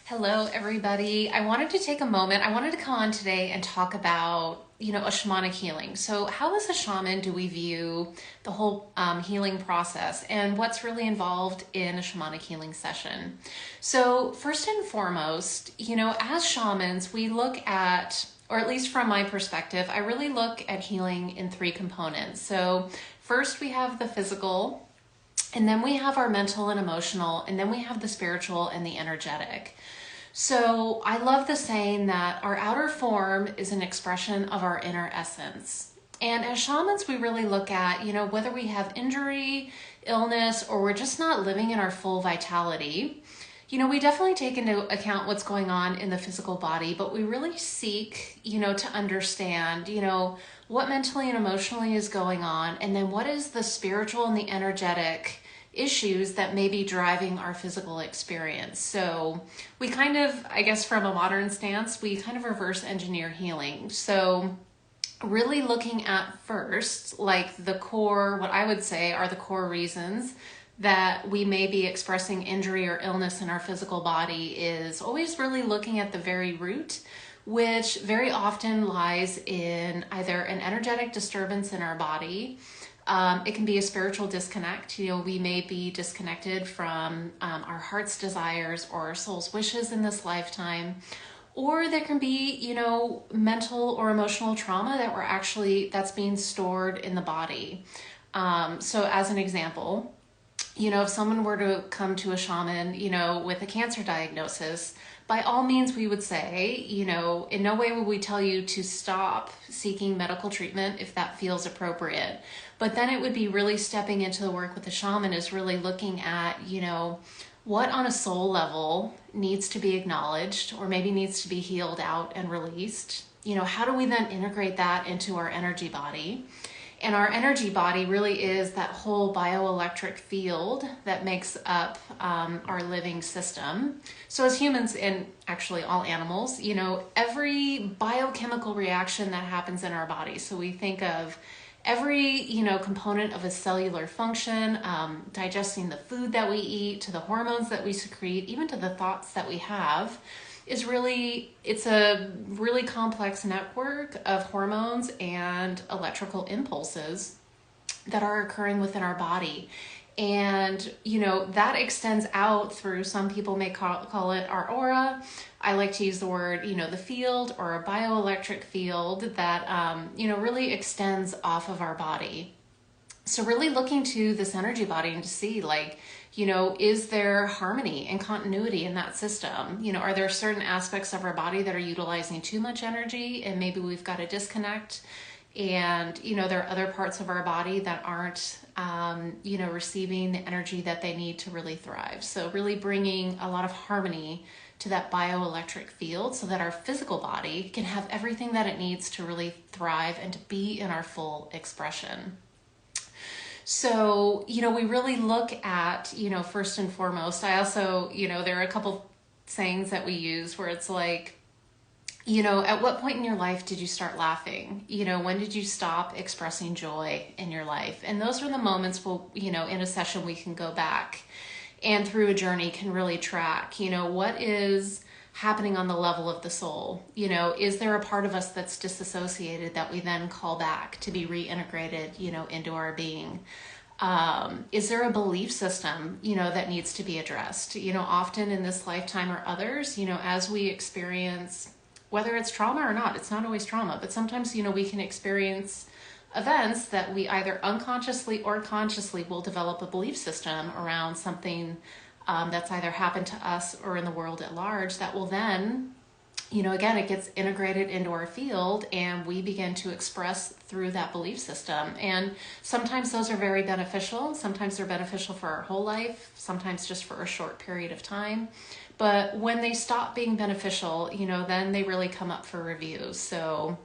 Hello, everybody. I wanted to take a moment. I wanted to come on today and talk about, a shamanic healing. So, how as a shaman do we view the whole healing process and what's really involved in a shamanic healing session? So, first and foremost, as shamans, we look at, or at least from my perspective, I really look at healing in three components. So, first we have the physical, and then we have our mental and emotional, and then we have the spiritual and the energetic. So I love the saying that our outer form is an expression of our inner essence. And as shamans, we really look at, whether we have injury, illness, or we're just not living in our full vitality. We definitely take into account what's going on in the physical body, but we really seek, to understand, what mentally and emotionally is going on, and then what is the spiritual and the energetic issues that may be driving our physical experience. So we kind of, I guess from a modern stance, we kind of reverse engineer healing. So really looking at first, like the core, what I would say are the core reasons that we may be expressing injury or illness in our physical body is always really looking at the very root, which very often lies in either an energetic disturbance in our body. It can be a spiritual disconnect. We may be disconnected from our heart's desires or our soul's wishes in this lifetime. Or there can be, mental or emotional trauma that's being stored in the body. So as an example, if someone were to come to a shaman, with a cancer diagnosis, by all means, we would say, in no way would we tell you to stop seeking medical treatment if that feels appropriate. But then it would be really stepping into the work with the shaman is really looking at, what on a soul level needs to be acknowledged or maybe needs to be healed out and released. How do we then integrate that into our energy body? And our energy body really is that whole bioelectric field that makes up our living system. So as humans and actually all animals, every biochemical reaction that happens in our body. So we think of every, component of a cellular function, digesting the food that we eat, to the hormones that we secrete, even to the thoughts that we have, it's a really complex network of hormones and electrical impulses that are occurring within our body. And, that extends out through, some people may call it our aura. I like to use the word, the field or a bioelectric field that, really extends off of our body. So really looking to this energy body and to see is there harmony and continuity in that system? Are there certain aspects of our body that are utilizing too much energy and maybe we've got a disconnect? And, there are other parts of our body that aren't, receiving the energy that they need to really thrive. So really bringing a lot of harmony to that bioelectric field so that our physical body can have everything that it needs to really thrive and to be in our full expression. So, we really look at, first and foremost, I also, there are a couple sayings that we use where it's like, at what point in your life did you start laughing? When did you stop expressing joy in your life? And those are the moments in a session we can go back and through a journey can really track, what is happening on the level of the soul? Is there a part of us that's disassociated that we then call back to be reintegrated, into our being? Is there a belief system, that needs to be addressed? Often in this lifetime or others, as we experience, whether it's trauma or not, it's not always trauma, but sometimes, we can experience events that we either unconsciously or consciously will develop a belief system around something that's either happened to us or in the world at large that will then, again, it gets integrated into our field and we begin to express through that belief system. And sometimes those are very beneficial. Sometimes they're beneficial for our whole life, sometimes just for a short period of time. But when they stop being beneficial, then they really come up for review. So,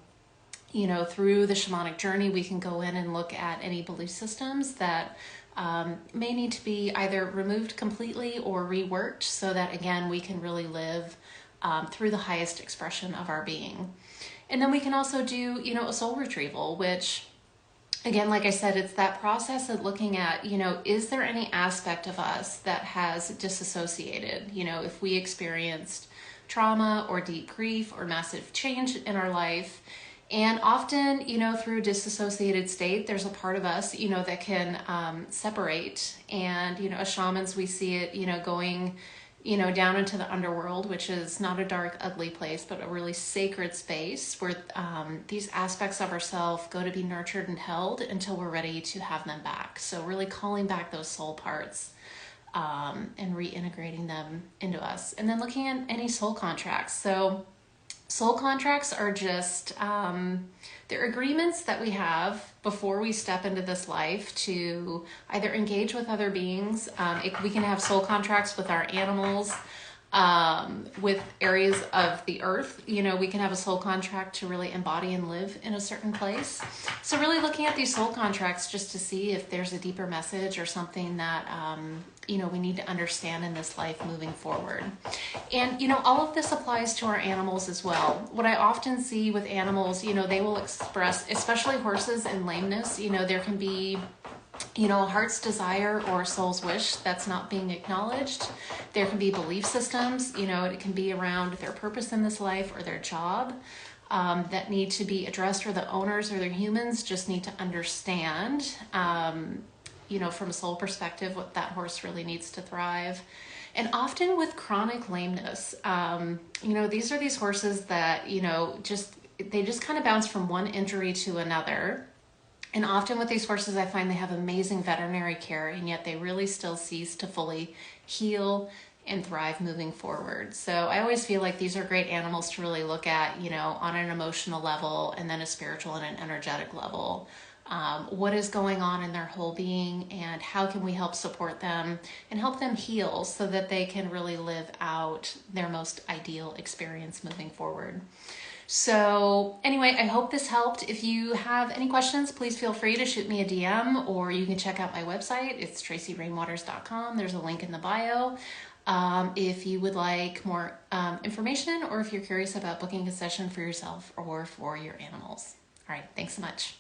through the shamanic journey, we can go in and look at any belief systems that may need to be either removed completely or reworked so that, again, we can really live through the highest expression of our being. And then we can also do, a soul retrieval, which again, like I said, it's that process of looking at, is there any aspect of us that has disassociated? If we experienced trauma or deep grief or massive change in our life, and often, through a disassociated state, there's a part of us, that can separate. And, as shamans, we see it, going, down into the underworld, which is not a dark, ugly place, but a really sacred space where these aspects of ourselves go to be nurtured and held until we're ready to have them back. So really calling back those soul parts and reintegrating them into us. And then looking at any soul contracts. So soul contracts are just, they're agreements that we have before we step into this life to either engage with other beings. We can have soul contracts with our animals, with areas of the earth. We can have a soul contract to really embody and live in a certain place. So really looking at these soul contracts just to see if there's a deeper message or something that, we need to understand in this life moving forward. And, all of this applies to our animals as well. What I often see with animals, they will express, especially horses and lameness, there can be a heart's desire or a soul's wish that's not being acknowledged. There can be belief systems, it can be around their purpose in this life or their job that need to be addressed, or the owners or their humans just need to understand, from a soul perspective, what that horse really needs to thrive. And often with chronic lameness, these are these horses that, they just kind of bounce from one injury to another. And often with these horses, I find they have amazing veterinary care, and yet they really still cease to fully heal and thrive moving forward. So I always feel like these are great animals to really look at, on an emotional level, and then a spiritual and an energetic level. What is going on in their whole being, and how can we help support them and help them heal so that they can really live out their most ideal experience moving forward. So anyway, I hope this helped. If you have any questions, please feel free to shoot me a DM, or you can check out my website. It's tracyrainwaters.com. There's a link in the bio. If you would like more information, or if you're curious about booking a session for yourself or for your animals. All right, thanks so much.